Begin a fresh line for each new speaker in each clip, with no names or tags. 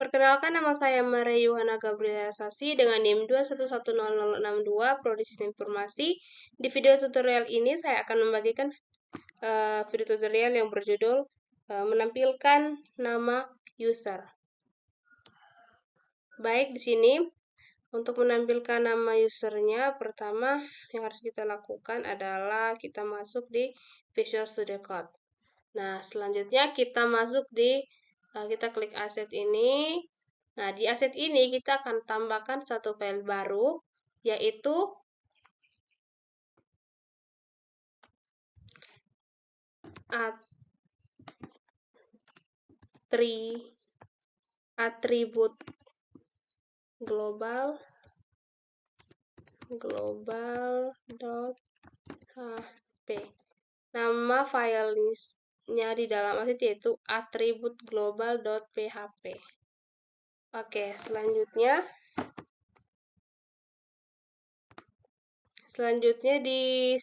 Perkenalkan, nama saya Maria Yohana Gabriela Sasi dengan NIM 2110062, Prodi Sistem Informasi. Di video tutorial ini saya akan membagikan video tutorial yang berjudul menampilkan nama user. Baik, di sini untuk menampilkan nama usernya, pertama yang harus kita lakukan adalah kita masuk di Visual Studio Code. Nah, selanjutnya kita masuk di kita klik aset ini. Nah, di aset ini kita akan tambahkan satu file baru, yaitu atribut global.php. Nama filenya di dalam aset yaitu atribut global.php. Oke, selanjutnya di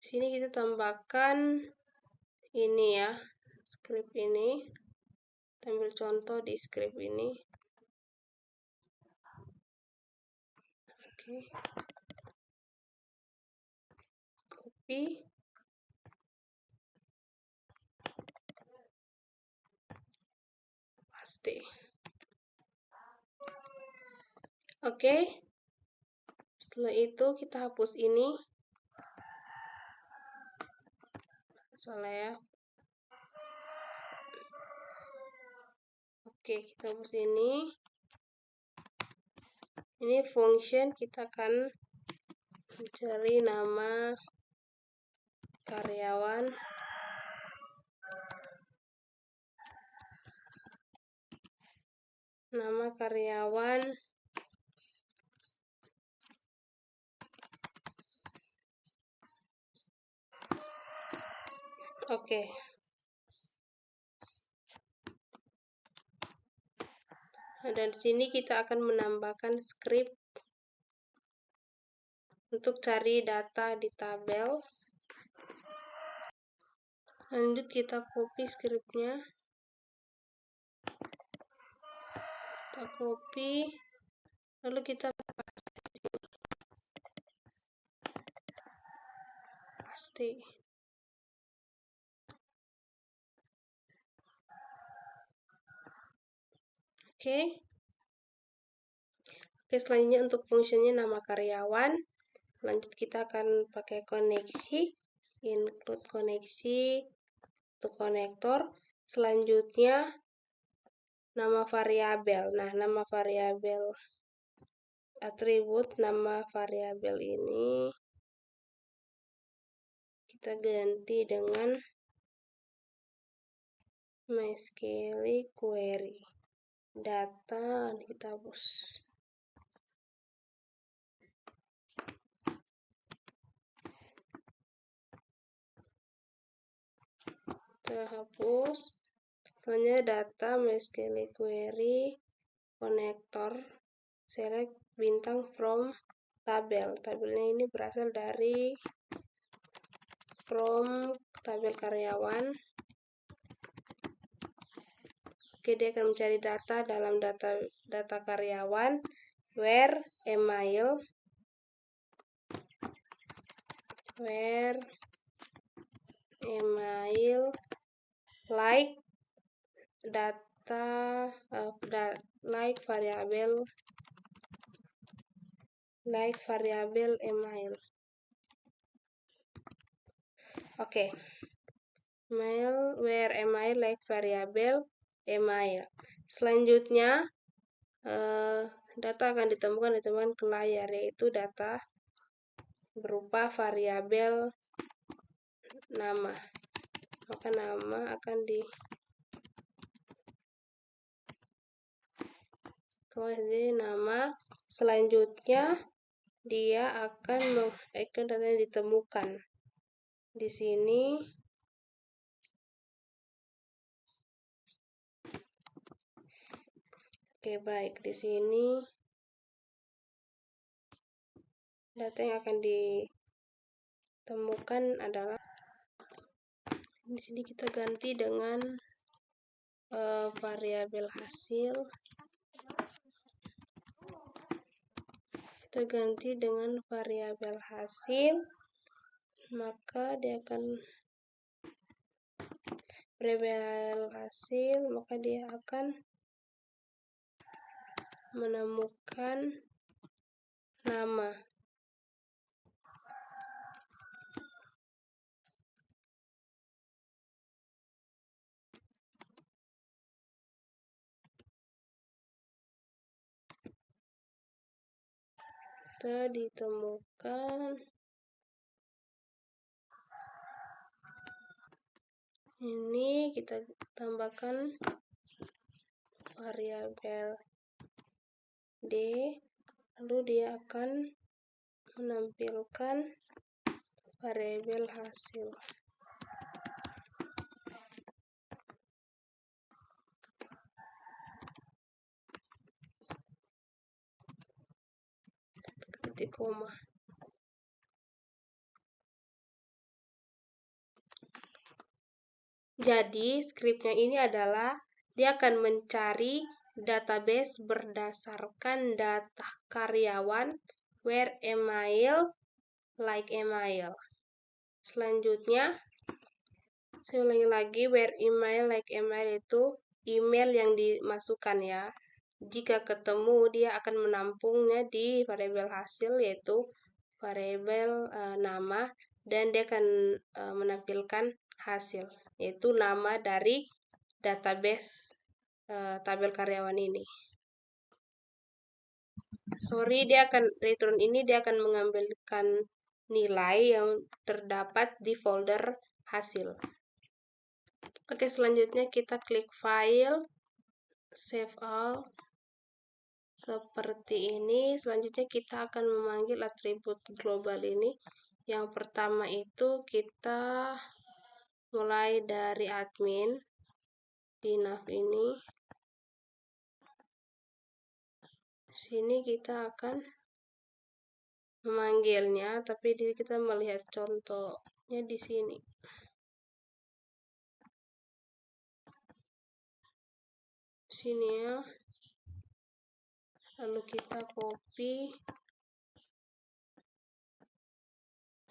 sini kita tambahkan ini ya, script ini. Kita ambil contoh di script ini. Oke. Copy. Paste. Oke. Setelah itu kita hapus ini. Salah ya. Oke, kita hapus ini. Ini function, kita akan mencari nama karyawan. Oke. Dan di sini kita akan menambahkan script untuk cari data di tabel. Lanjut kita copy scriptnya. Kita copy, lalu kita paste. Oke. Selanjutnya untuk fungsinya nama karyawan. Lanjut kita akan pakai koneksi, include koneksi untuk konektor. Selanjutnya nama variabel. Nah, nama variabel atribut nama variabel ini kita ganti dengan MySQL query data, kita hapus. Kita hapus. Selanjutnya data MySQL query konektor, select bintang from tabel. Tabelnya ini berasal dari from tabel karyawan. Oke, dia akan mencari data dalam data karyawan, where email like data like variabel email. Oke. Mail where email like variabel email. Selanjutnya data akan ditemukan ke layar, yaitu data berupa variabel nama. Maka nama akan nama. Selanjutnya dia akan data yang ditemukan di sini. Oke, baik, di sini data yang akan ditemukan adalah di sini kita ganti dengan variabel hasil, kita ganti dengan variabel hasil, maka dia akan menemukan nama. Kita ditemukan ini, kita tambahkan variabel D, lalu dia akan menampilkan variabel hasil. Titik koma. Jadi skripnya ini adalah dia akan mencari database berdasarkan data karyawan where email, like email. Selanjutnya, saya ulangi lagi, where email, like email itu email yang dimasukkan ya. Jika ketemu, dia akan menampungnya di variabel hasil, yaitu variabel nama, dan dia akan menampilkan hasil, yaitu nama dari database tabel karyawan ini. Return ini dia akan mengambilkan nilai yang terdapat di folder hasil. Oke, selanjutnya kita klik file, save all. Seperti ini. Selanjutnya kita akan memanggil atribut global ini. Yang pertama itu kita mulai dari admin di nav ini. Sini kita akan memanggilnya, tapi kita melihat contohnya di sini. Sini ya. Lalu kita copy.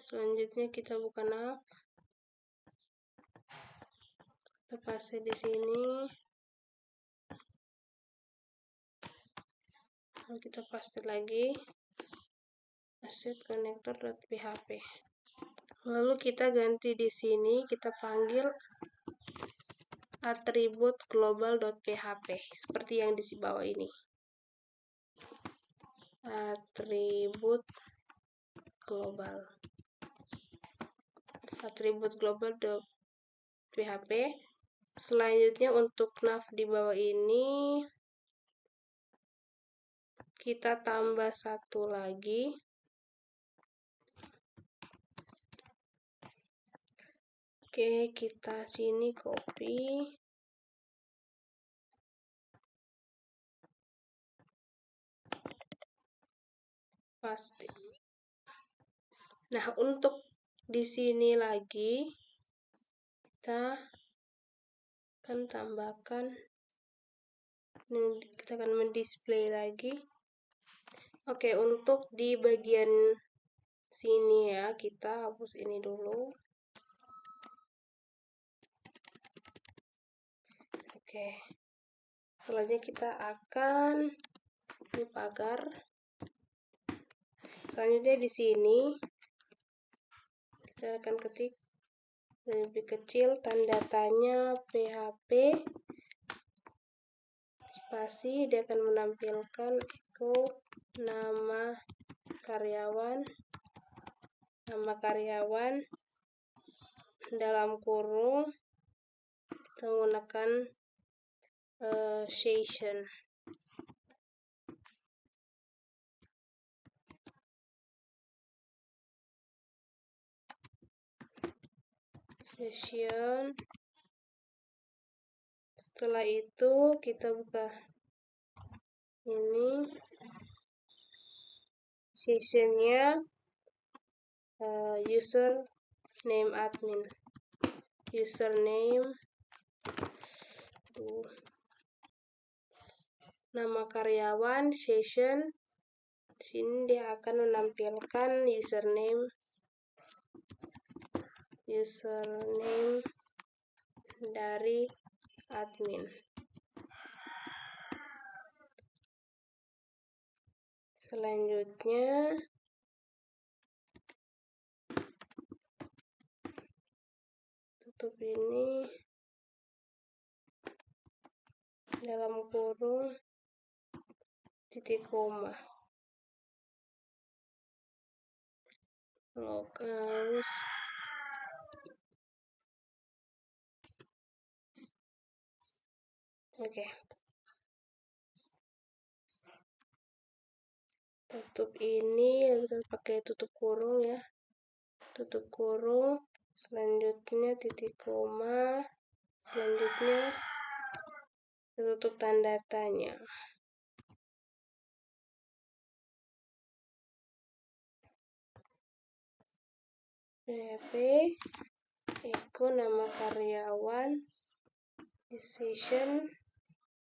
Selanjutnya kita buka nav. Kita paste di sini. Lalu kita paste lagi asset connector.php. Lalu kita ganti di sini, kita panggil atribut global.php seperti yang di bawah ini. Atribut global.php. Selanjutnya untuk nav di bawah ini kita tambah satu lagi. Oke, kita sini copy. Paste. Nah, untuk di sini lagi kita akan tambahkan, kita akan mendisplay lagi. Oke, untuk di bagian sini ya, kita hapus ini dulu. Oke. Selanjutnya kita akan ini pagar. Selanjutnya di sini kita akan ketik lebih kecil tanda tanya PHP spasi, dia akan menampilkan echo nama karyawan dalam kurung, kita menggunakan session. Setelah itu kita buka ini sessionnya, username admin, username Nama karyawan, session. Di sini dia akan menampilkan username dari admin. Selanjutnya tutup ini dalam kurung titik koma. Loghouse. Oke. Tutup ini, kita pakai tutup kurung ya. Tutup kurung, selanjutnya titik koma, selanjutnya tutup tanda tanya. PHP echo nama karyawan, session,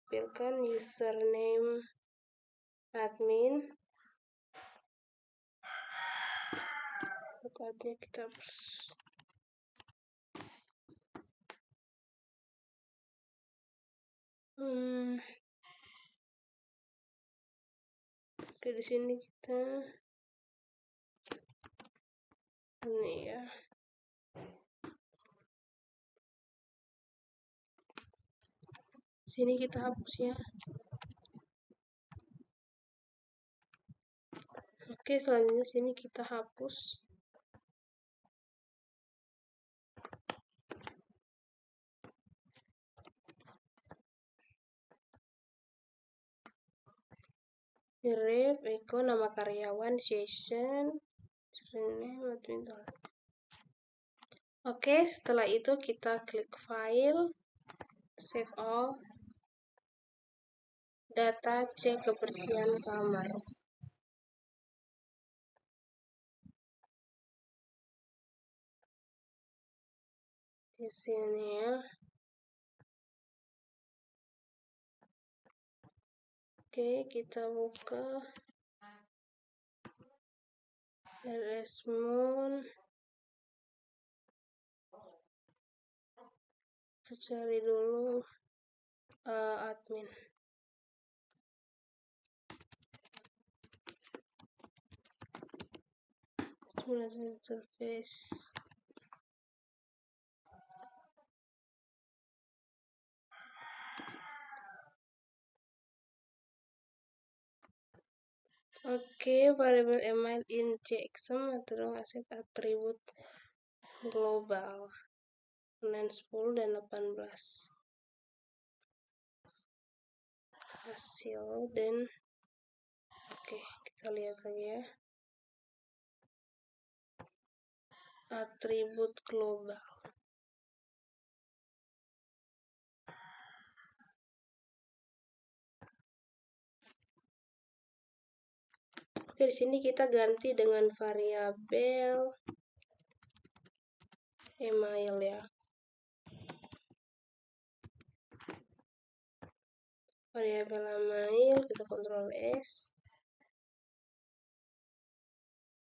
tampilkan username admin. Pokoknya kita Oke, di sini kita ini ya. Sini kita hapus ya. Oke, selanjutnya sini kita hapus. Ref echo nama karyawan, session, Oke, setelah itu kita klik file, save all, data, cek kebersihan kamar. Di sini ya. Oke, kita buka LSMoon. Kita cari dulu admin. Surface. Oke, variable email in checksum atau aset atribut global 9, 10, dan 18. Hasil dan oke, kita lihat lagi ya. Atribut global. Oke, di sini kita ganti dengan variabel email ya. Variabel email kita Ctrl S.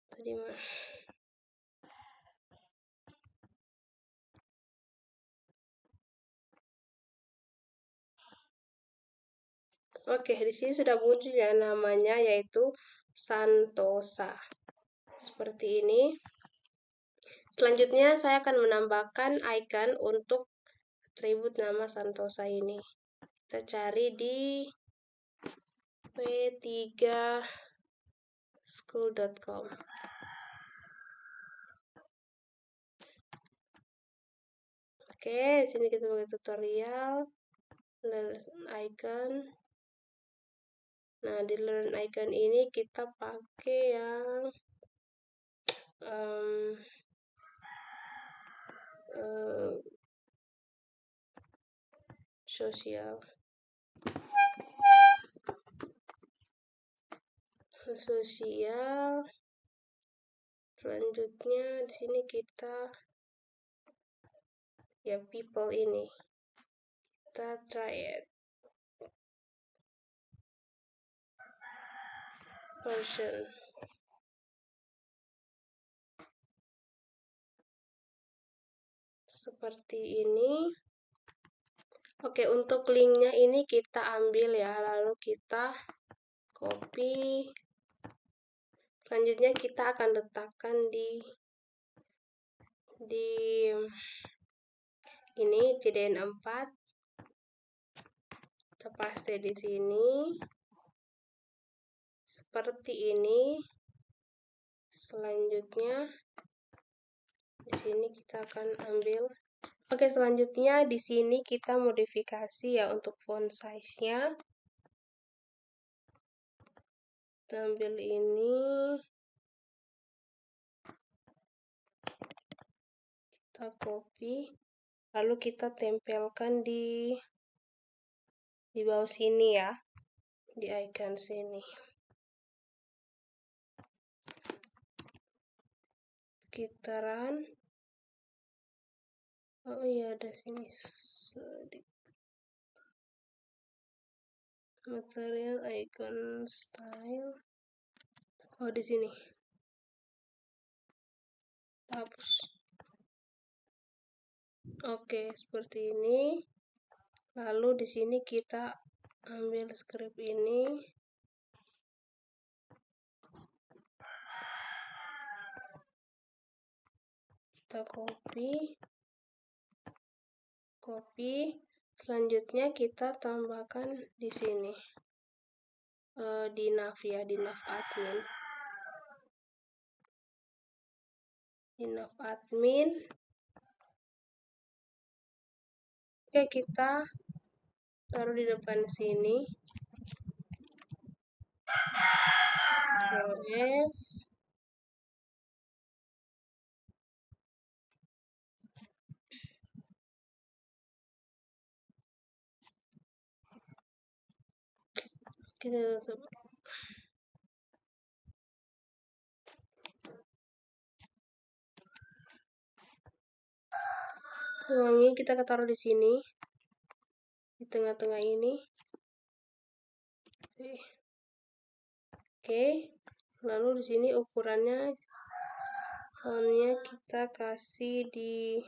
Tadi mah. Oke, di sini sudah muncul ya namanya, yaitu Santosa. Seperti ini. Selanjutnya saya akan menambahkan icon untuk atribut nama Santosa ini. Kita cari di p3school.com. Oke, sini kita pakai tutorial, learn icon. Nah, di learn icon ini kita pakai yang sosial. Selanjutnya di sini kita ya people ini kita try it. Version. Seperti ini. Oke, untuk linknya ini kita ambil ya, lalu kita copy. Selanjutnya kita akan letakkan di ini CDN 4. Kita paste di sini. Seperti ini. Selanjutnya di sini kita akan ambil. Oke, selanjutnya di sini kita modifikasi ya untuk font size-nya. Kita ambil ini. Kita copy. Lalu kita tempelkan di bawah sini ya. Di icon sini. Kita run. Oh iya, ada sini sedikit. Material icon style. Oh, di sini. Hapus. Oke, seperti ini. Lalu di sini kita ambil script ini. Kita copy. Selanjutnya kita tambahkan di sini. Di nav ya, di nav admin. Di nav admin. Oke, kita taruh di depan sini. Ctrl F. Kita tutup. Uangnya kita taruh di sini, di tengah-tengah ini. Oke, lalu di sini ukurannya, fontnya kita kasih di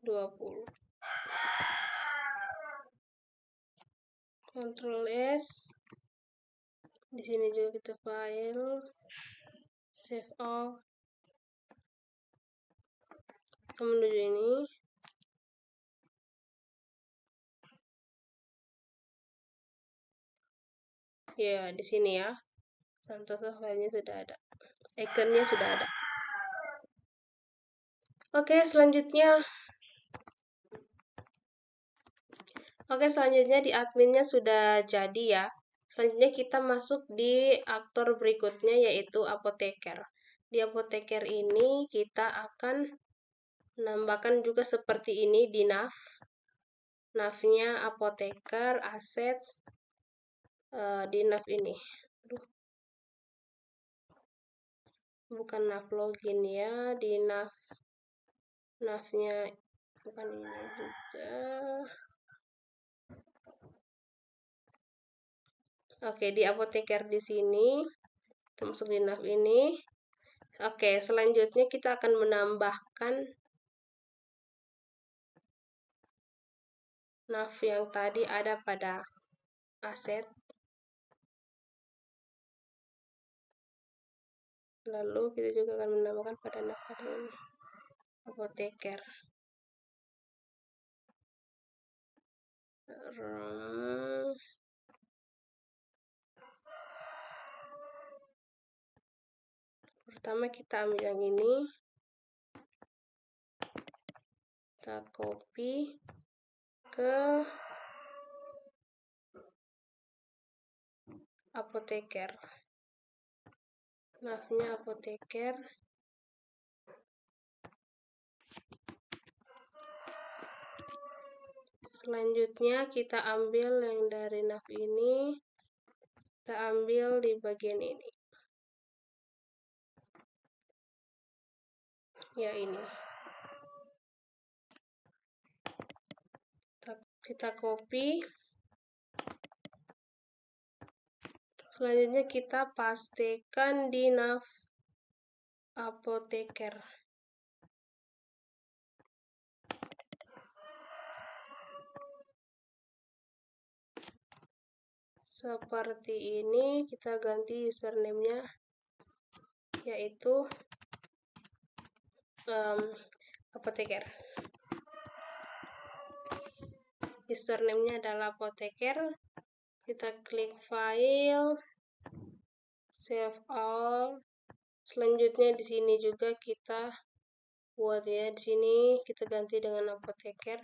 20. Ctrl S. Di sini juga kita file, save all. Kita menuju ini. Ya, di sini ya. Santoso filenya sudah ada. Ikonnya sudah ada. Oke, selanjutnya di adminnya sudah jadi ya. Selanjutnya kita masuk di aktor berikutnya, yaitu apoteker. Di apoteker ini kita akan menambahkan juga seperti ini di nav. Navnya apoteker, aset, di nav ini. Aduh. Bukan nav login ya, di navnya bukan ini juga. Oke, di apoteker di sini, kita masuk di nav ini. Oke, selanjutnya kita akan menambahkan nav yang tadi ada pada aset. Lalu kita juga akan menambahkan pada nav pada ini, apoteker. Pertama kita ambil yang ini, kita copy ke apoteker. Navnya apoteker. Selanjutnya kita ambil yang dari nav ini, kita ambil di bagian ini. Ya, ini. kita copy. Selanjutnya kita pastikan di nav apoteker. Seperti ini, kita ganti username-nya yaitu apoteker. Username-nya adalah apoteker. Kita klik file, save all. Selanjutnya di sini juga kita buat ya, di sini kita ganti dengan apoteker.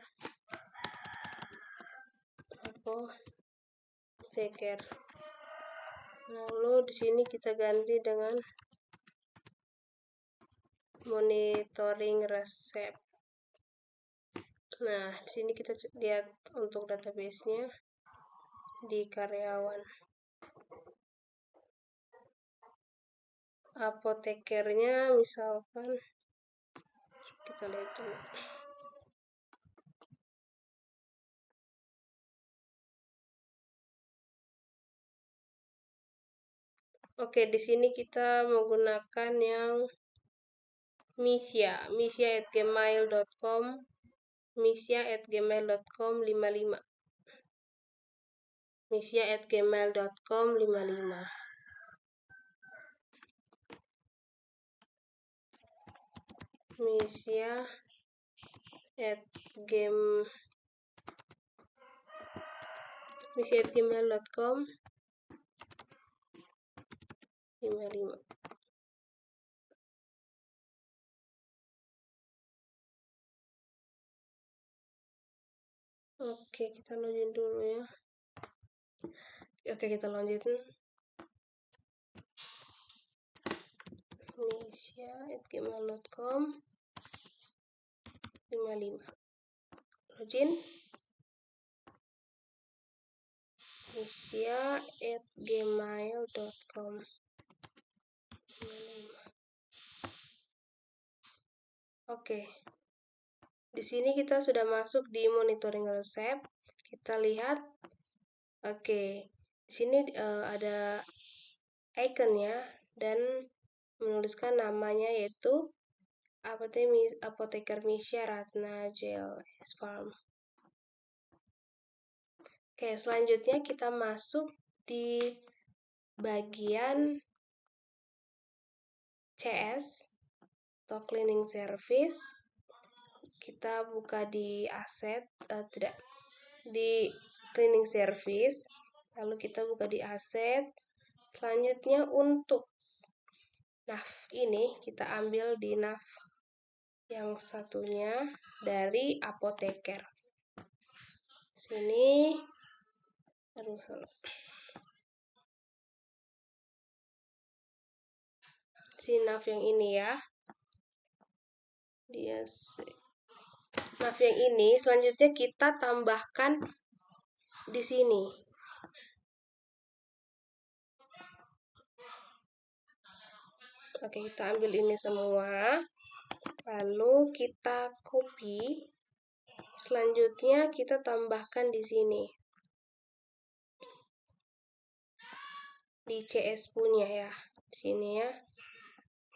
Lalu di sini kita ganti dengan monitoring resep. Nah, di sini kita lihat untuk database-nya di karyawan. Apotekernya misalkan kita lihat dulu. Oke, di sini kita menggunakan yang misya@gmail.com 55. misya@gmail.com 55. misya@gmail.com 55. Oke, kita login dulu ya. Oke, kita lanjutin. misya@gmail.com 55. Login. misya@gmail.com 55. Oke. Di sini kita sudah masuk di monitoring resep. Kita lihat. Oke. Di sini ada ikonnya dan menuliskan namanya yaitu Apoteker Misya Ratna JLS Farm. Oke, selanjutnya kita masuk di bagian CS atau cleaning service. Kita buka di aset, di cleaning service. Lalu kita buka di aset. Selanjutnya untuk nav ini kita ambil di nav yang satunya dari apoteker. Sini, si nav yang ini ya. Nav yang ini selanjutnya kita tambahkan di sini. Oke, kita ambil ini semua. Lalu kita copy. Selanjutnya kita tambahkan di sini. Di CS punya ya. Di sini ya.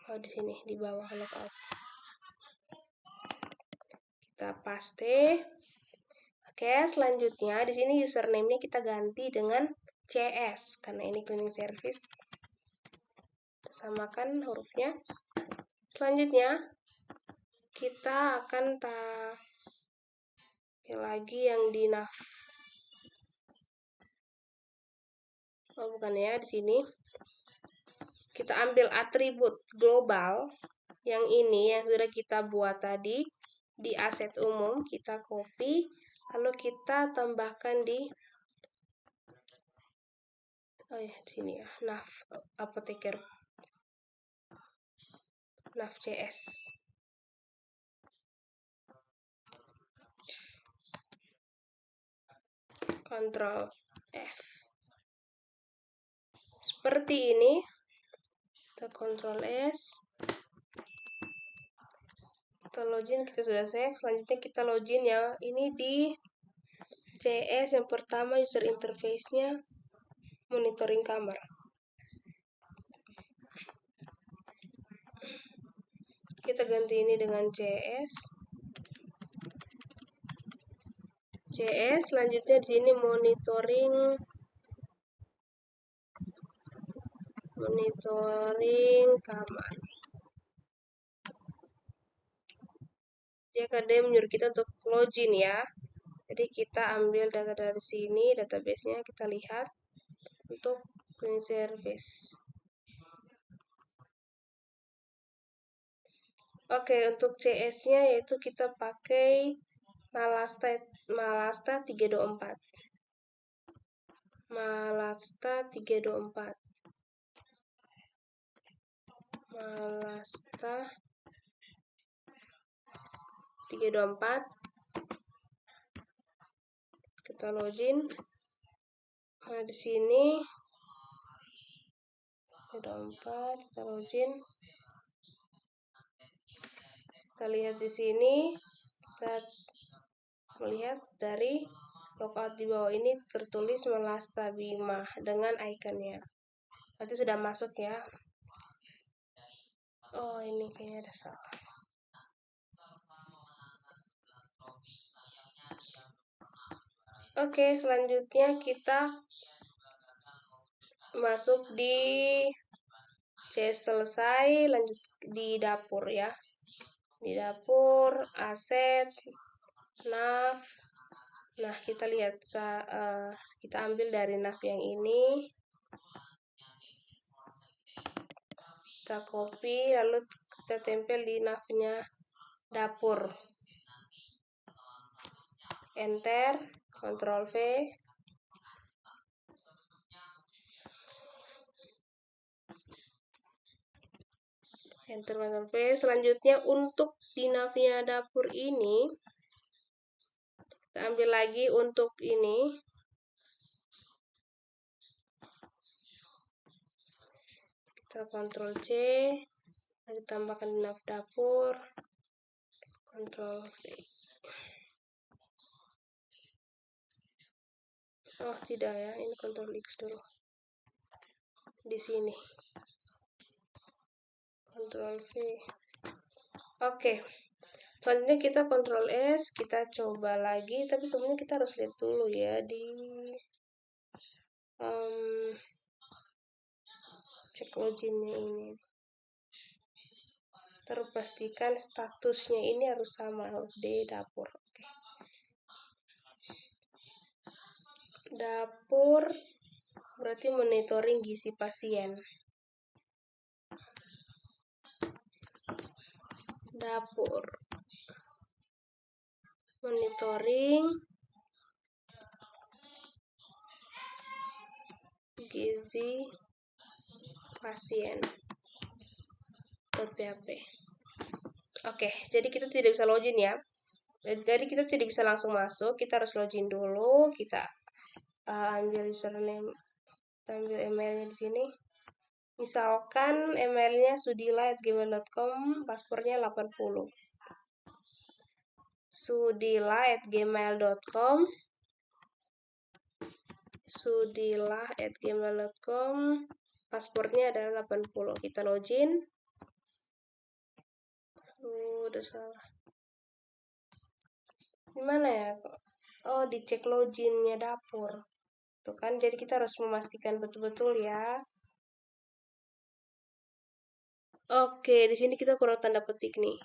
Oh, di sini di bawah logout. Kita paste. Oke, selanjutnya di sini username-nya kita ganti dengan CS karena ini cleaning service. Kita samakan hurufnya. Selanjutnya kita akan lagi yang di nav. Oh, bukan ya, di sini. Kita ambil atribut global yang ini yang sudah kita buat tadi di aset umum, kita copy, lalu kita tambahkan di di sini ya, nav apoteker, nav CS. Ctrl F. Seperti ini. Kita Ctrl S. Kita login, kita sudah save. Selanjutnya kita login ya. Ini di CS yang pertama user interface-nya monitoring kamar. Kita ganti ini dengan CS. Selanjutnya di sini monitoring kamar. Dia kadang menyuruh kita untuk login ya. Jadi kita ambil data dari sini, database-nya kita lihat untuk clean service. Oke, untuk CS-nya yaitu kita pakai Malasta 324. Malasta 324. Malasta 324. Kita login. Nah, di sini 324 kita login. Kita lihat di sini, kita melihat dari logout di bawah ini tertulis Malasta Bima dengan ikonnya. Berarti sudah masuk ya. Oh, ini kayaknya ada salah. Oke, selanjutnya kita masuk di CS selesai, lanjut di dapur ya. Di dapur, aset, nav. Nah, kita lihat, kita ambil dari nav yang ini. Kita copy, lalu kita tempel di nav-nya dapur. Enter, Ctrl V. Enter, Ctrl V. Selanjutnya untuk di nav-nya dapur ini, kita ambil lagi untuk ini. Kita Ctrl C, kita tambahkan di nav dapur. Ctrl V. Oh, tidak ya, ini Ctrl X dulu. Di sini. Ctrl V. Oke. Selanjutnya kita Ctrl S, kita coba lagi, tapi sebenarnya kita harus lihat dulu ya di cek loginnya ini. Terpastikan statusnya ini harus sama di dapur. Oke. Dapur berarti monitoring gizi pasien. Dapur monitoring gizi pasien .php. Oke, jadi kita tidak bisa login ya. Jadi kita tidak bisa langsung masuk, kita harus login dulu. Kita ambil username, kita ambil emailnya di sini. Misalkan emailnya sudila@gmail.com, paspornya 80. Sudila@gmail.com. Sudila@gmail.com, paspornya adalah 80. Kita login. Udah salah. Gimana ya? Oh, dicek loginnya dapur. Tuh kan, jadi kita harus memastikan betul-betul ya. Oke, di sini kita kurang tanda petik nih.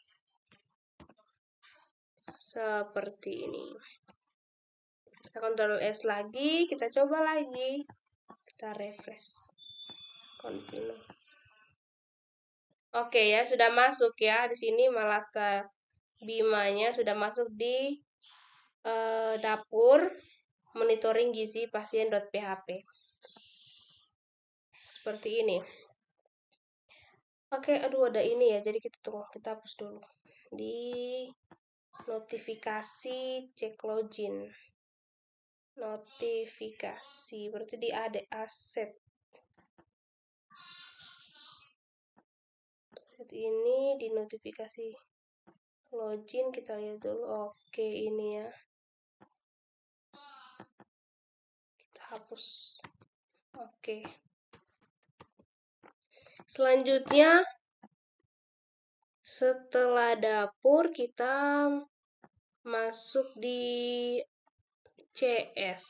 Seperti ini. Kita Ctrl S lagi, kita coba lagi. Kita refresh. Continue. Oke ya, sudah masuk ya. Di sini Malasta Bimanya sudah masuk di dapur monitoring gizi pasien.php. Seperti ini. Oke, aduh ada ini ya. Jadi kita tunggu, kita hapus dulu. Di notifikasi cek login. Notifikasi berarti di ada aset. Aset ini di notifikasi login, kita lihat dulu. Oke, ini ya. hapus. Oke. Selanjutnya, setelah dapur, kita masuk di CS.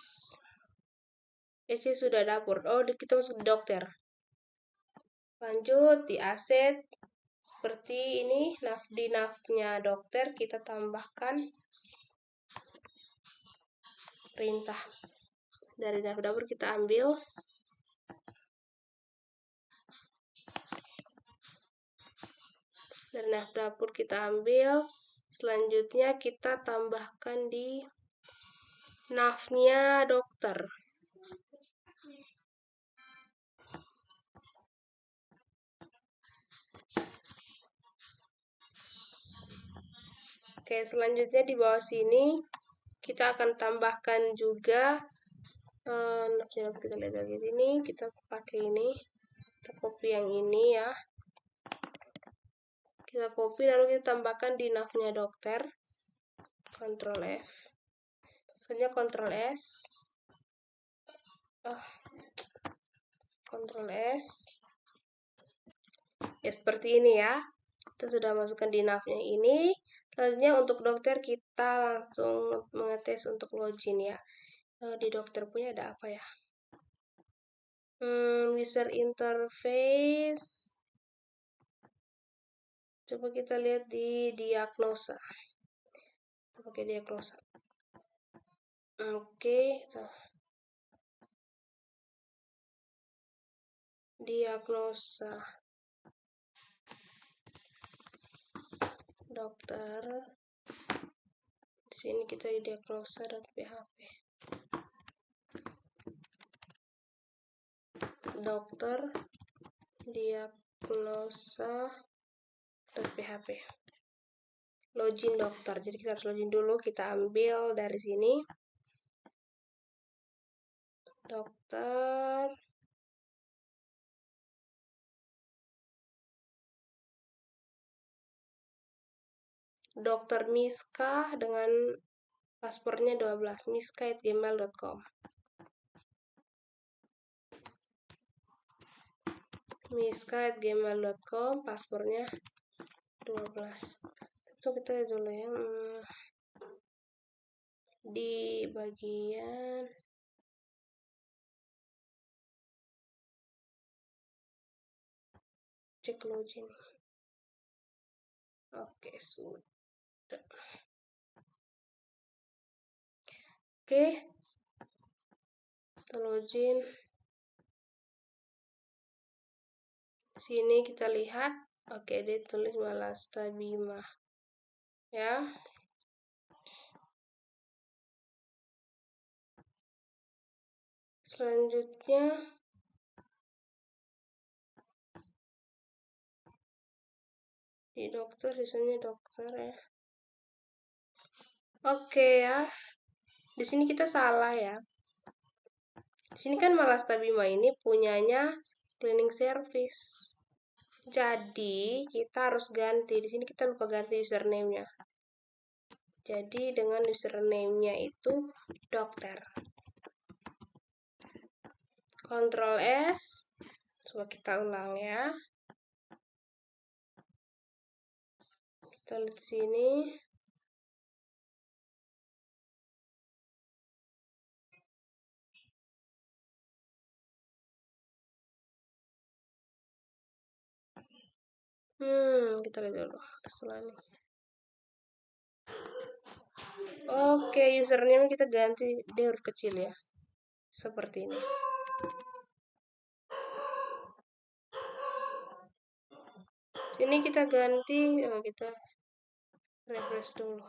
CS sudah dapur. Oh, kita masuk di dokter. Lanjut di aset. Seperti ini, di navnya dokter kita tambahkan perintah. Dari nav dapur kita ambil. Dari nav dapur kita ambil. Selanjutnya kita tambahkan di navnya dokter. Oke, selanjutnya di bawah sini kita akan tambahkan juga kita lihat lagi ini, kita pakai ini, kita copy yang ini ya. Kita copy lalu kita tambahkan di navnya dokter. Ctrl F. Selanjutnya Ctrl S. Ctrl S. Ya seperti ini ya. Kita sudah masukkan di navnya ini. Selanjutnya untuk dokter kita langsung mengetes untuk login ya. Di dokter punya ada apa ya? User interface. Coba kita lihat di diagnosa. Kita pakai diagnosa. Oke, diagnosa dokter. Di sini kita di diagnosa.php. Dokter diagnosa.php. Login dokter. Jadi kita harus login dulu. Kita ambil dari sini. Dokter. Dokter Miska dengan paspornya 12. miska@gmail.com. miska@gmail.com, paspornya 12. Itu kita lihat dulu ya. Di bagian cek login. Oke, sudah. Oke. Kita login. Sini kita lihat. Oke, dia tulis Malasta Bima. Ya. Selanjutnya di dokter, misalnya dokter ya. Oke ya. Di sini kita salah ya. Di sini kan Malasta Bima ini punyanya cleaning service. Jadi kita harus ganti. Di sini kita lupa ganti username-nya. Jadi dengan username-nya itu dokter. Ctrl S. Coba kita ulang ya. Kita lihat sini. Kita lihat dulu selanjutnya. Oke, username kita ganti di huruf kecil ya. Seperti ini. Sini kita ganti, kita refresh dulu.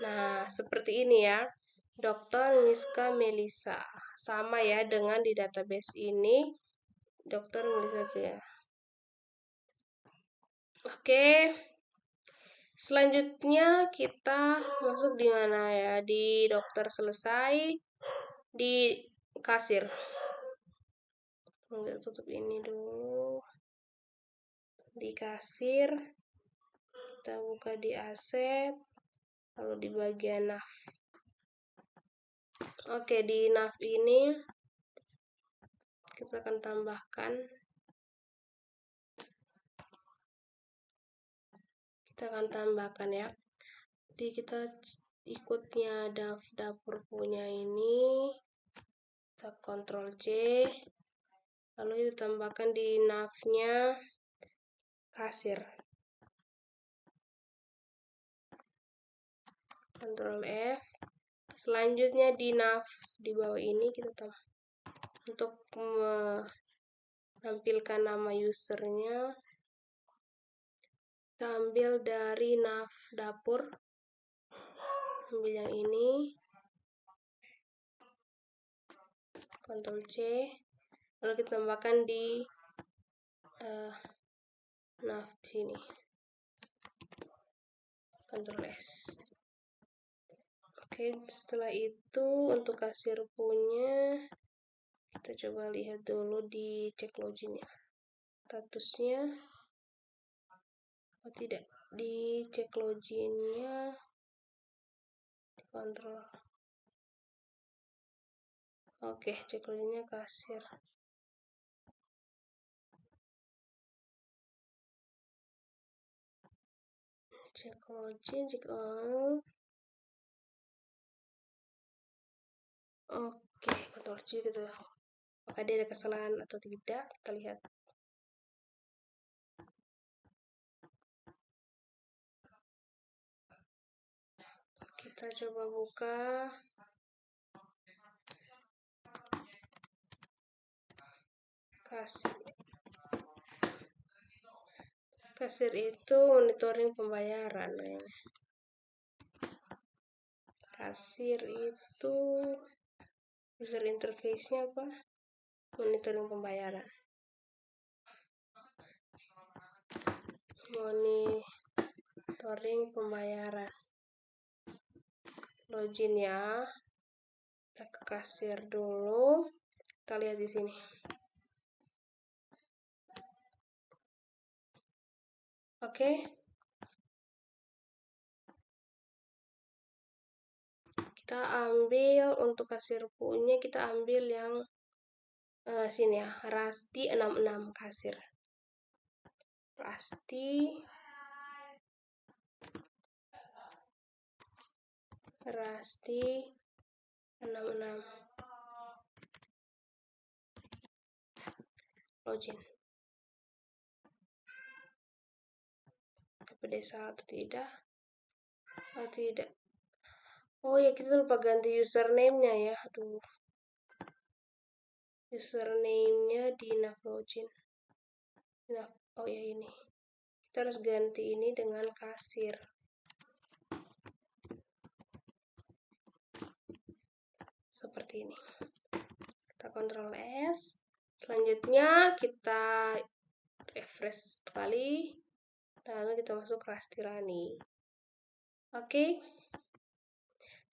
Nah, seperti ini ya. Dr. Miska Melisa. Sama ya dengan di database ini. Dr. Melisa ya. Oke. Selanjutnya kita masuk di mana ya? Di dokter selesai. Di kasir. Enggak, tutup ini dulu. Di kasir. Kita buka di aset. Lalu di bagian nav. Oke, di nav ini kita akan tambahkan. Ya. Jadi kita ikutnya dapur punya ini, kita Ctrl C, lalu kita tambahkan di nav-nya kasir. Ctrl F. Selanjutnya di nav di bawah ini kita tambah untuk menampilkan nama usernya. Kita ambil dari nav dapur, ambil yang ini, Ctrl C, lalu kita tambahkan di nav di sini, Ctrl S. Oke, setelah itu untuk kasir punya kita coba lihat dulu di cek loginnya, statusnya. Oh tidak, di cek loginnya kontrol. Oke, cek loginnya kasir. Cek login, cek Oke, Ctrl C gitu. Apakah dia ada kesalahan atau tidak? Kita lihat. Kita coba buka. Kasir itu monitoring pembayaran. Kasir itu user interface-nya apa? Monitoring pembayaran. Monitoring pembayaran. Login ya. Kita ke kasir dulu. Kita lihat di sini. Oke. Kita ambil untuk kasir punya, kita ambil yang sini ya, Rasti 66 kasir. Rasti 66 login. Apa dia salah atau tidak? Oh tidak. Oh ya, kita lupa ganti username-nya ya. Aduh. Username-nya di nav login. Oh ya ini. Kita harus ganti ini dengan kasir. Seperti ini. Kita Ctrl S. Selanjutnya kita refresh sekali. Lalu kita masuk Rastirani. Oke.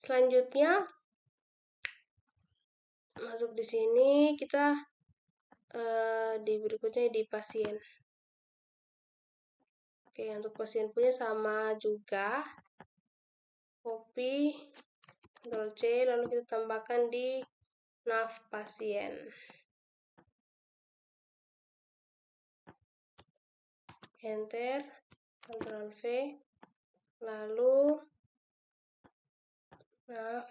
Selanjutnya masuk di sini, kita di berikutnya di pasien. Oke, untuk pasien punya sama juga. Copy, Ctrl C, lalu kita tambahkan di nav pasien. Enter, Ctrl V, lalu nav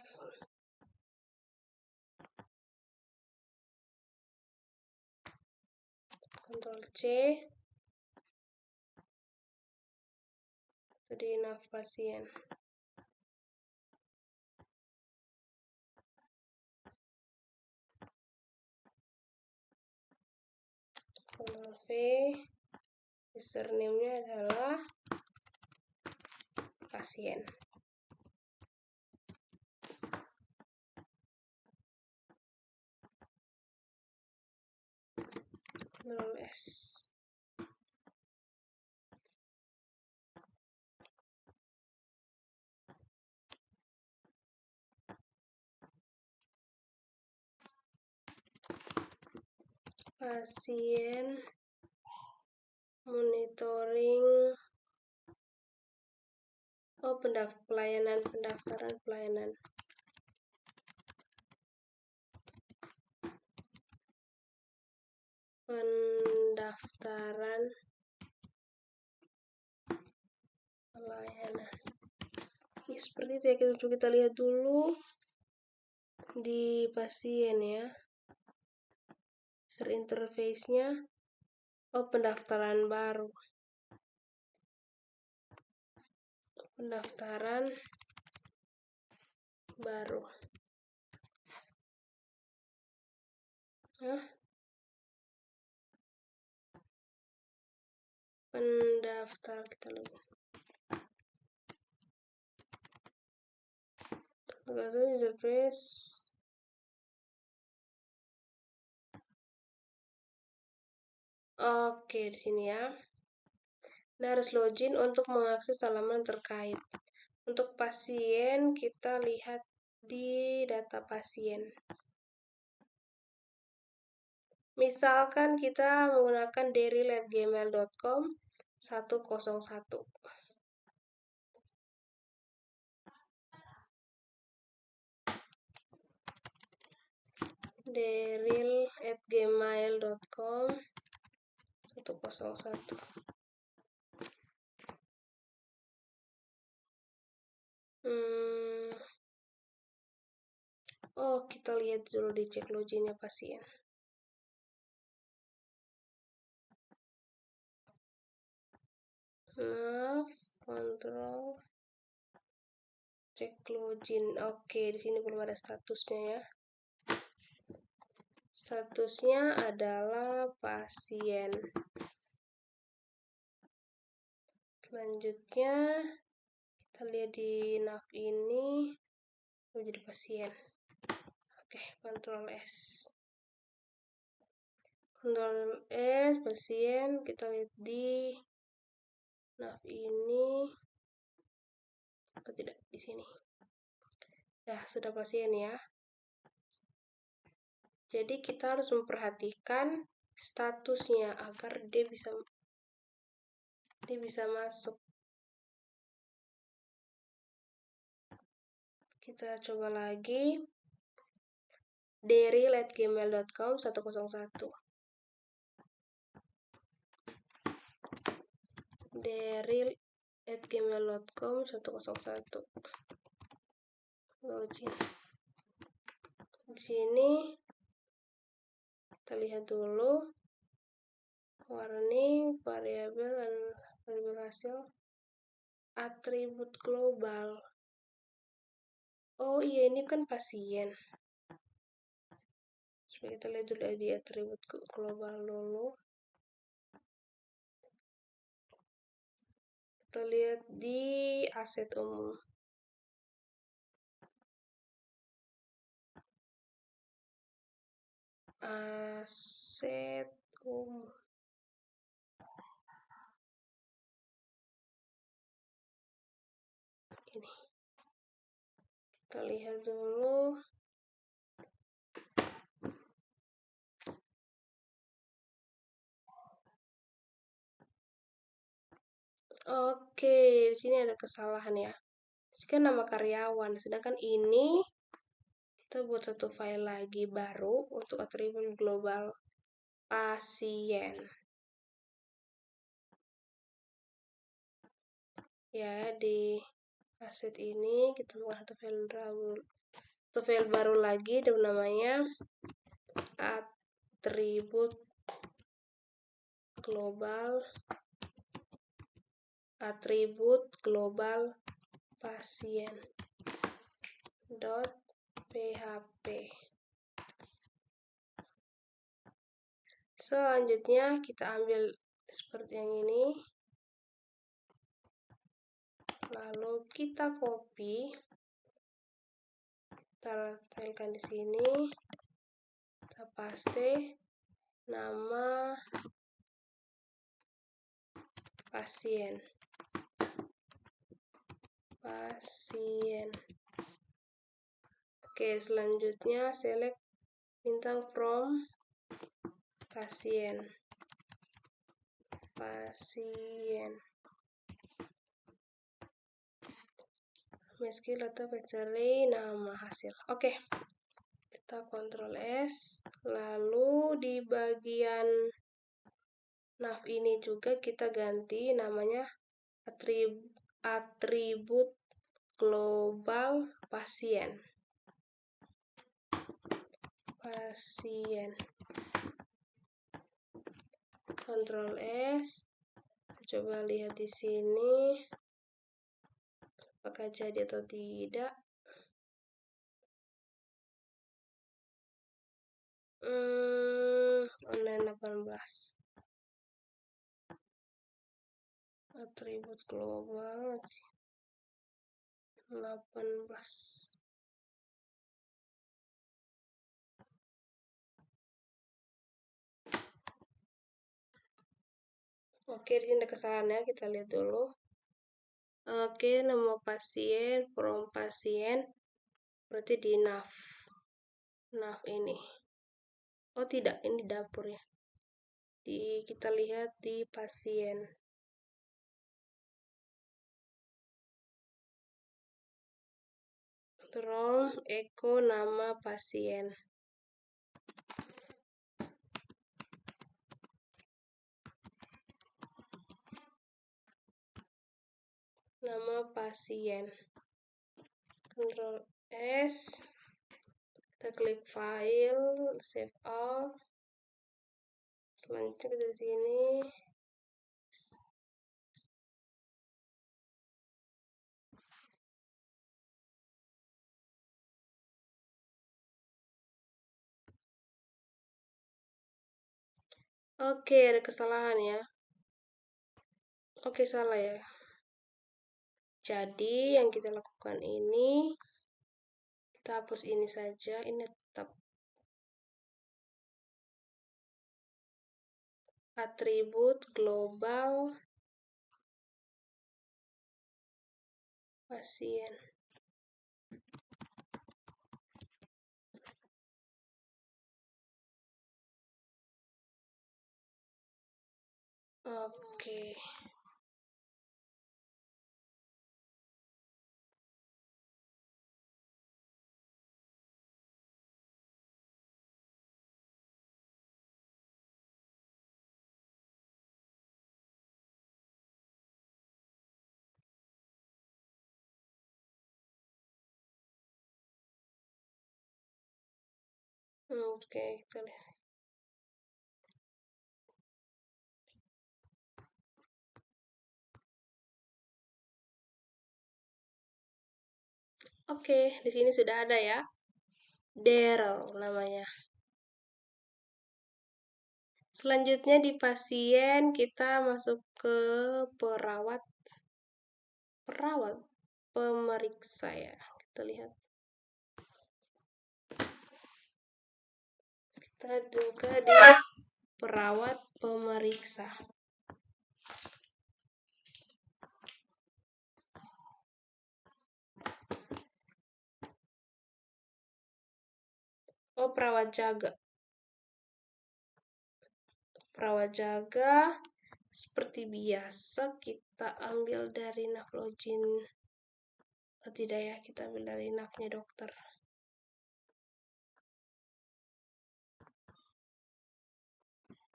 Ctrl C, itu di nav pasien. Ctrl V, username-nya adalah pasien. Ctrl S. Pasien monitoring pendaftaran pelayanan. seperti itu ya. Kita lihat dulu di pasien ya. User interface-nya. Oh, pendaftaran baru. Pendaftaran baru. Pendaftar kita lihat. User interface. Oke, di sini ya. Anda harus login untuk mengakses halaman terkait. Untuk pasien, kita lihat di data pasien. Misalkan kita menggunakan daryl@gmail.com 101. daryl@gmail.com 101. Oh, kita lihat dulu di cek loginnya pasien. Kontrol cek login. Oke, di sini belum ada statusnya ya. Statusnya adalah pasien. Selanjutnya kita lihat di nav ini menjadi pasien. Oke, Ctrl S. Ctrl S pasien, kita lihat di nav ini. Atau tidak di sini. Nah, sudah pasien ya. Jadi kita harus memperhatikan statusnya agar dia bisa masuk. Kita coba lagi. daryl@gmail.com 101. daryl@gmail.com 101. Login. Di sini kita lihat dulu. Warning, variabel dan variabel hasil. Atribut global. Oh iya, ini kan pasien. Supaya kita lihat dulu di atribut global dulu. Kita lihat di aset umum. Aset umum. Ini. Kita lihat dulu. Oke, di sini ada kesalahan ya. Ini kan nama karyawan, sedangkan ini kita buat satu file lagi baru untuk atribut global pasien. Ya, di aset ini kita buat satu file baru lagi dan namanya atribut global pasien .php. Selanjutnya kita ambil seperti yang ini, lalu kita copy, kita letakkan di sini, kita paste nama pasien. Oke, selanjutnya select bintang from pasien. Meski atau factory nama hasil. Oke. Kita Ctrl S, lalu di bagian nav ini juga kita ganti namanya atribut global pasien. Ctrl S. Coba lihat di sini apakah jadi atau tidak. Online 18. Atribut global 18. Oke, di sini ada kesalahannya, kita lihat dulu. Oke, nama pasien, from pasien, berarti di nav ini. Oh tidak, ini dapur ya. Kita lihat di pasien. From echo nama pasien. Nama pasien. Ctrl S. Kita klik file, save all. Selanjutnya dari sini. Oke, ada kesalahan ya. Oke, salah ya. Jadi yang kita lakukan ini, kita hapus ini saja, ini tetap. Atribut global pasien. Oke. Oke, kita lihat. Oke, di sini sudah ada ya. Daryl namanya. Selanjutnya di pasien kita masuk ke perawat pemeriksa ya. Kita lihat. Kita buka di perawat pemeriksa. Oh, perawat jaga. Perawat jaga seperti biasa kita ambil dari nav login. Oh, tidak ya, kita ambil dari navnya dokter.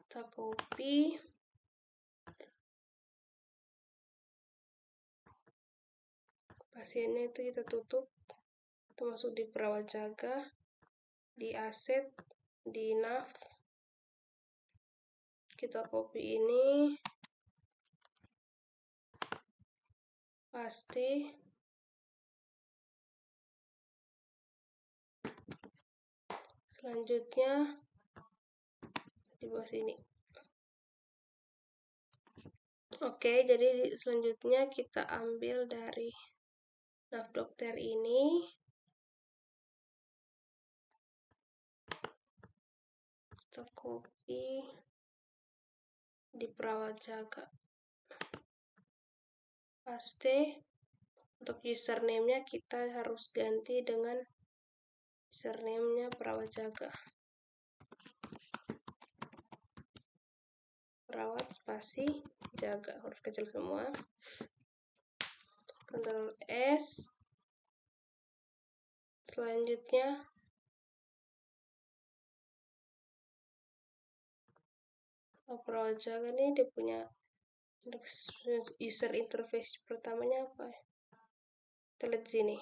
Kita copy. Pasiennya itu kita tutup. Kita masuk di perawat jaga, di aset, di nav. Kita copy ini. Paste. Selanjutnya di bawah sini. Oke, jadi selanjutnya kita ambil dari nav dokter ini. Kita copy di perawat jaga. Paste. Untuk username-nya kita harus ganti dengan username-nya perawat jaga. Perawat spasi jaga, huruf kecil semua. Ctrl S. Selanjutnya perawat jaga ini dia punya user interface pertamanya apa ya? Kita Kita lihat sini.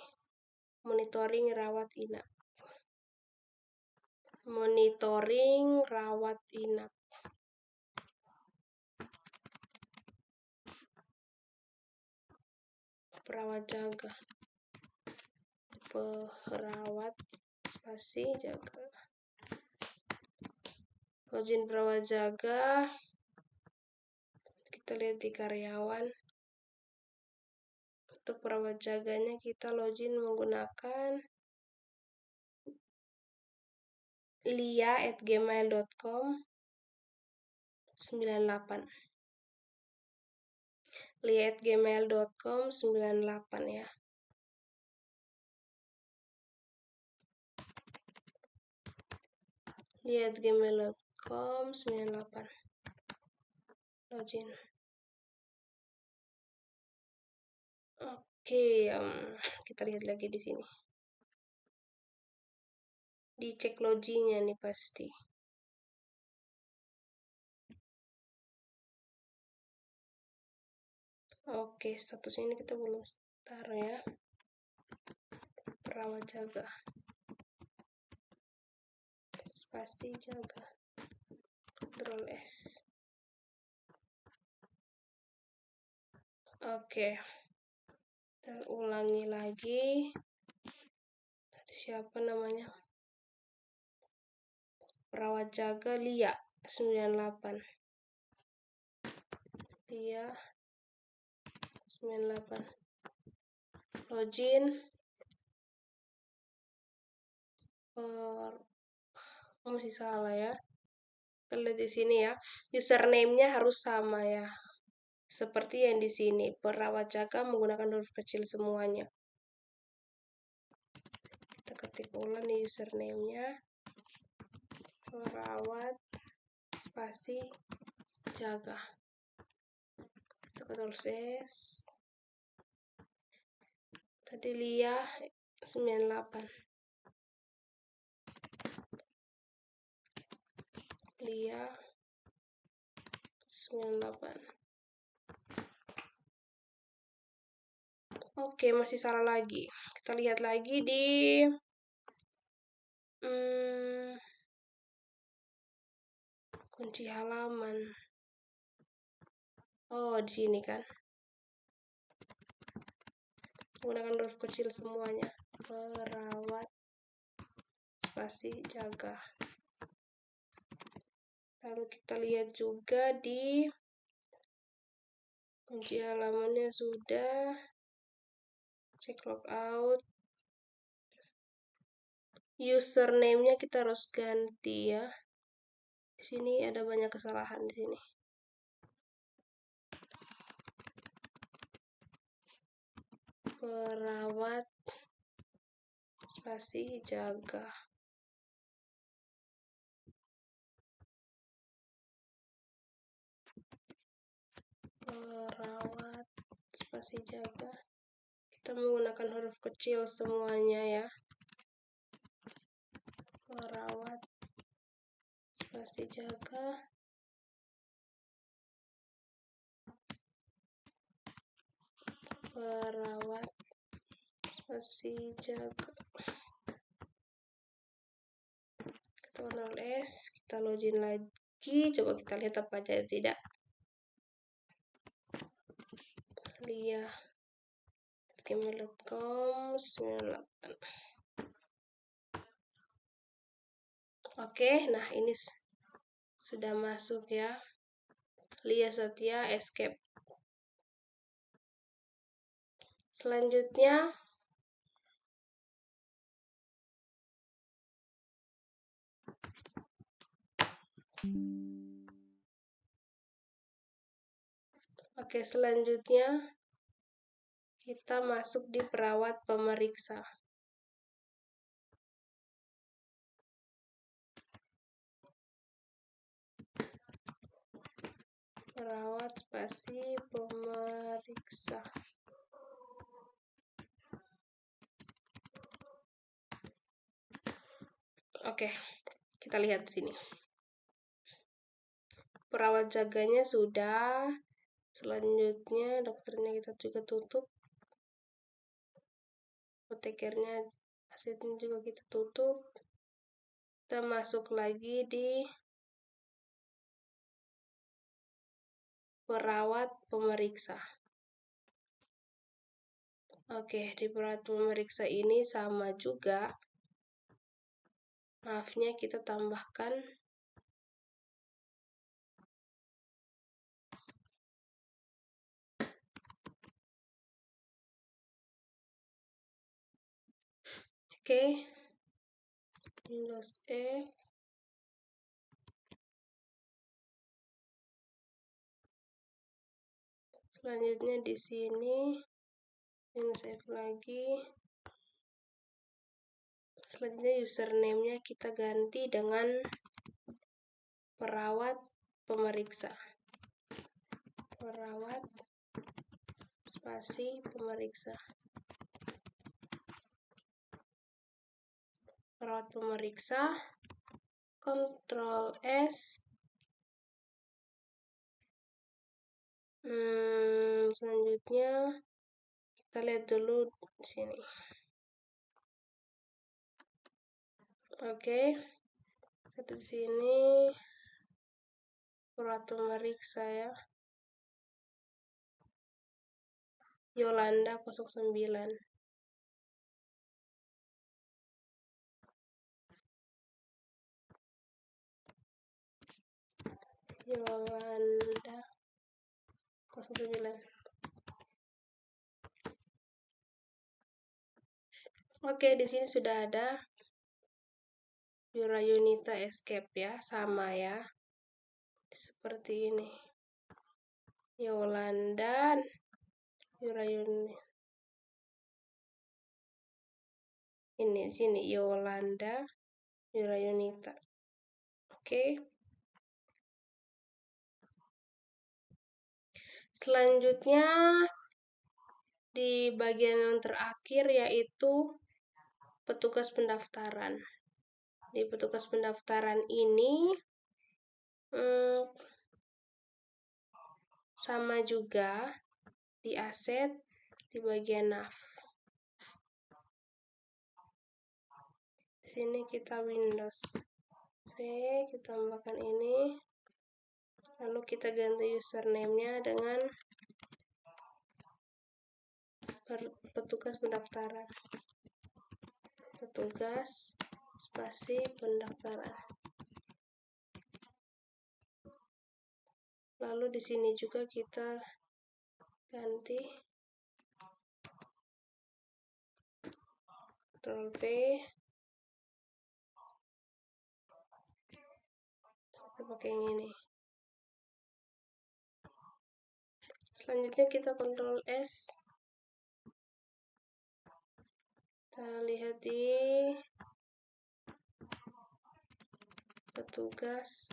Monitoring rawat inap. Monitoring rawat inap. Perawat jaga. Perawat spasi jaga. Login perawat jaga. Kita lihat di karyawan. Untuk perawat jaganya kita login menggunakan lia@gmail.com 98. lia@gmail.com 98 ya. lia@gmail.com 98. Login. Oke, kita lihat lagi di sini. Dicek loginnya nih pasti. Oke, status ini kita belum taruh ya. Perawat jaga. Spasi jaga. Ctrl S. Oke. Kita ulangi lagi. Tadi siapa namanya? Perawat jaga Lia 98. Lia 98. Login. Masih salah ya. Kita lihat di sini ya. Username-nya harus sama ya. Seperti yang di sini. Perawat jaga menggunakan huruf kecil semuanya. Kita ketik ulang di username-nya. Perawat spasi jaga. Kita Ctrl S. Tadi Lia 98. Lia 98. Oke, masih salah lagi. Kita lihat lagi di kunci halaman. Oh, di sini kan. Menggunakan huruf kecil semuanya. Perawat spasi jaga. Lalu kita lihat juga di kunci halamannya sudah. Cek logout. Username-nya kita harus ganti ya. Di sini ada banyak kesalahan di sini. Perawat spasi jaga. Perawat spasi jaga. Kita menggunakan huruf kecil semuanya ya. Perawat spasi jaga. Perawat spasi jaga. Kita Ctrl S, kita login lagi. Coba kita lihat apa aja tidak. Lia gmail.com 98. Oke, nah ini sudah masuk ya. Lia Satya escape. Selanjutnya selanjutnya kita masuk di perawat pemeriksa. Perawat spasi pemeriksa. Oke, kita lihat di sini. Perawat jaganya sudah. Selanjutnya dokternya kita juga tutup. apotekernya, asetnya juga kita tutup. Kita masuk lagi di perawat pemeriksa. Oke, di perawat pemeriksa ini sama juga. Maafnya kita tambahkan oke, Windows F. Selanjutnya di sini save lagi. Selanjutnya username-nya kita ganti dengan perawat pemeriksa. Perawat spasi pemeriksa. Perawat pemeriksa, Ctrl S. Selanjutnya kita lihat dulu di sini. Oke, di sini perawat pemeriksa ya. Yolanda 09. Yolanda 09. Oke, di sini sudah ada Yurayunita Escape ya, sama ya. Seperti ini. Yolanda Yurayunita. Ini sini Yolanda Yurayunita. Oke. Selanjutnya di bagian yang terakhir yaitu petugas pendaftaran. Di petugas pendaftaran ini sama juga di aset di bagian nav. Di sini kita Windows V, kita tambahkan ini. Lalu kita ganti username-nya dengan petugas pendaftaran. Petugas spasi pendaftaran. Lalu di sini juga kita ganti Ctrl V. Kita pakai yang ini. Selanjutnya kita Ctrl S. Kita lihat di petugas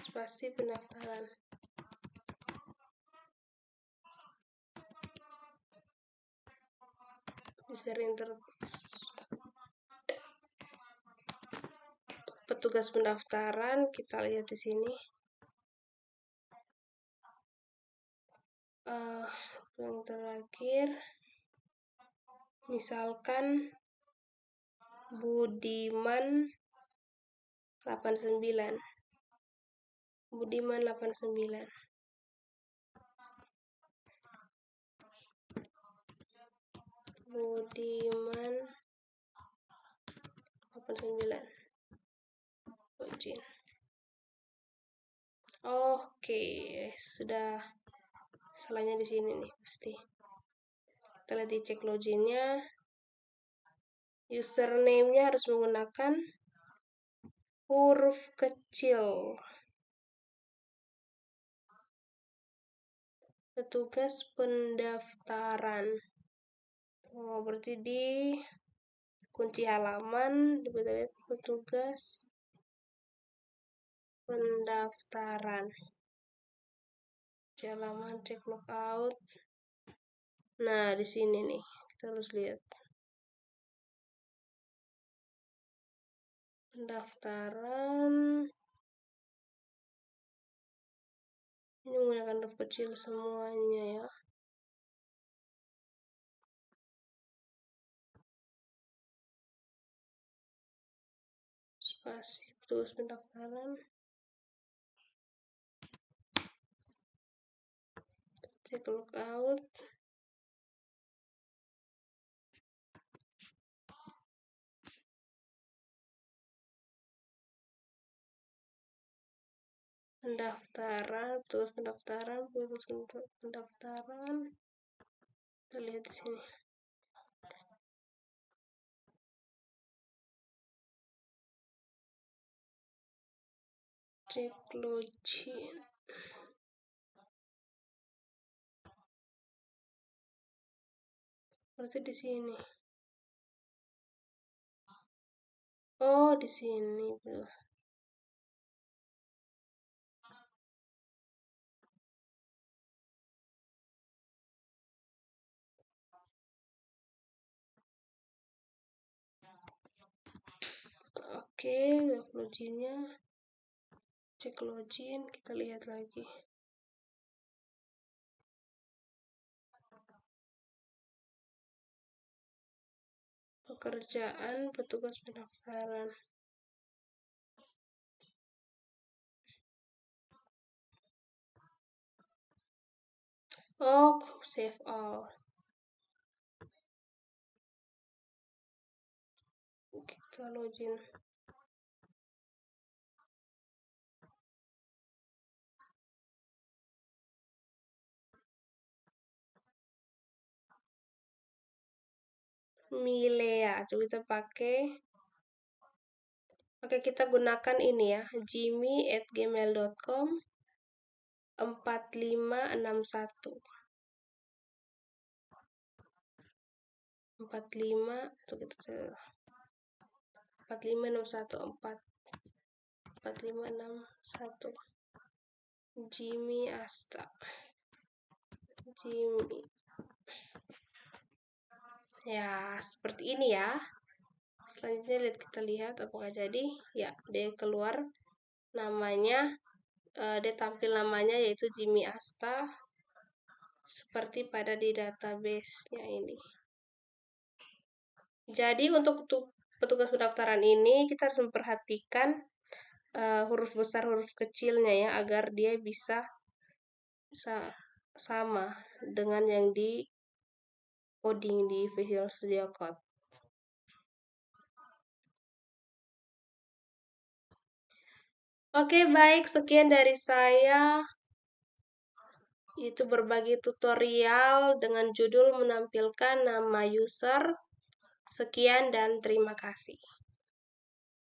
spasi pendaftaran. User interface. Petugas pendaftaran kita lihat di sini. Yang terakhir, misalkan Budiman 89. Budiman 89. Budiman 89. Login. Oke, sudah. Salahnya di sini nih pasti. Kita lihat di cek loginnya. Username-nya harus menggunakan huruf kecil. Petugas pendaftaran. Oh, berarti di kunci halaman kita lihat petugas pendaftaran. Halaman cek logout. Nah, di sini nih kita harus lihat pendaftaran. Ini menggunakan huruf kecil semuanya ya. kasih petugas pendaftaran. Cek logout. Pendaftaran, petugas pendaftaran. Kita lihat di sini. Cek login. Berarti di sini. Oh, di sini. Oke, loginnya. Cek login, kita lihat lagi. Pekerjaan petugas pendaftaran. Oh, save all. Kita login. Milea, coba kita pakai. Oke, kita gunakan ini ya, jimmy@gmail.com 4561. 45 atau kita 45614 4561 Jimmy Asta. Jimmy. Ya, seperti ini ya. Selanjutnya kita lihat apakah jadi. Ya, dia keluar namanya. Dia tampil namanya yaitu Jimmy Asta. Seperti pada di database-nya ini. Jadi untuk petugas pendaftaran ini kita harus memperhatikan huruf besar huruf kecilnya ya, agar dia bisa sama dengan yang di coding di Visual Studio Code. Oke, baik, sekian dari saya. Itu berbagi tutorial dengan judul menampilkan nama user. Sekian dan terima kasih.